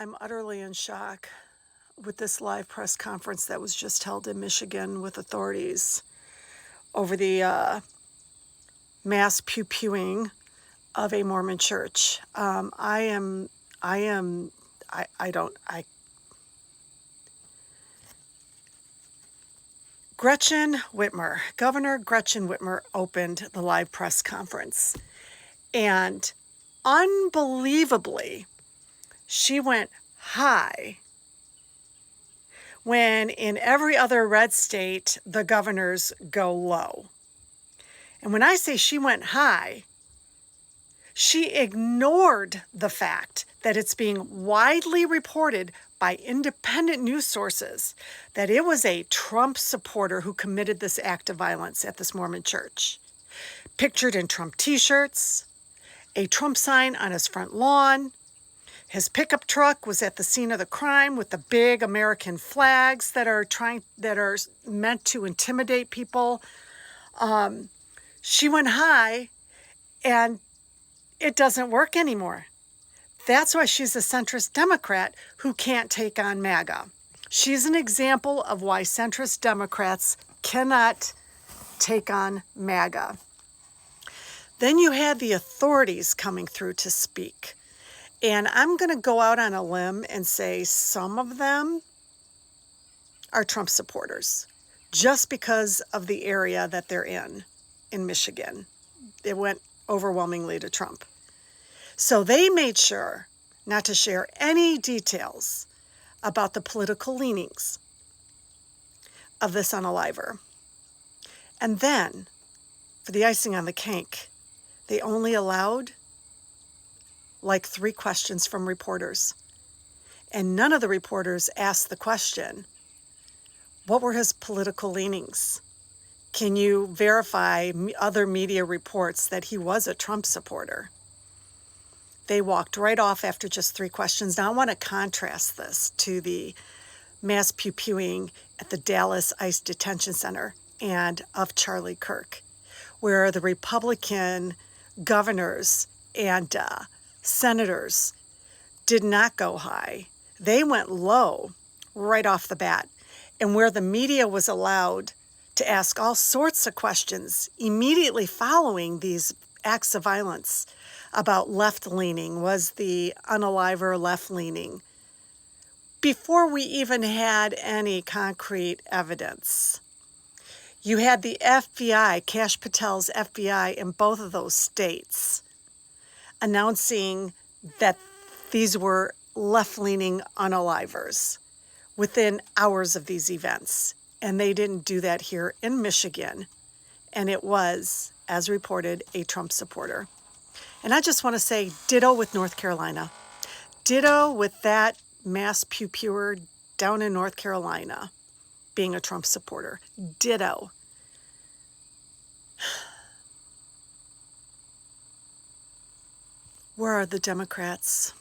I'm utterly in shock with this live press conference that was just held in Michigan with authorities over the mass pew-pewing of a Mormon church. Gretchen Whitmore, Governor Gretchen Whitmore opened the live press conference, and unbelievably, she went high when in every other red state, the governors go low. And when I say she went high, she ignored the fact that it's being widely reported by independent news sources that it was a Trump supporter who committed this act of violence at this Mormon church. Pictured in Trump t-shirts, a Trump sign on his front lawn. His pickup truck was at the scene of the crime with the big American flags that are meant to intimidate people. She went high, and it doesn't work anymore. That's why she's a centrist Democrat who can't take on MAGA. She's an example of why centrist Democrats cannot take on MAGA. Then you had the authorities coming through to speak. And I'm going to go out on a limb and say some of them are Trump supporters just because of the area that they're in Michigan. It went overwhelmingly to Trump. So they made sure not to share any details about the political leanings of this unaliver. And then, for the icing on the cake, they only allowed like 3 questions from reporters. And none of the reporters asked the question, what were his political leanings? Can you verify other media reports that he was a Trump supporter? They walked right off after just 3 questions. Now I want to contrast this to the mass pew-pewing at the Dallas ICE Detention Center and of Charlie Kirk, where the Republican governors and senators did not go high. They went low right off the bat. And where the media was allowed to ask all sorts of questions immediately following these acts of violence about left-leaning, was the unaliver left-leaning, before we even had any concrete evidence. You had the FBI, Kash Patel's FBI in both of those states, announcing that these were left-leaning unalivers within hours of these events. And they didn't do that here in Michigan. And it was, as reported, a Trump supporter. And I just want to say ditto with North Carolina. Ditto with that mass pew-pewer down in North Carolina being a Trump supporter. Ditto. Where are the Democrats?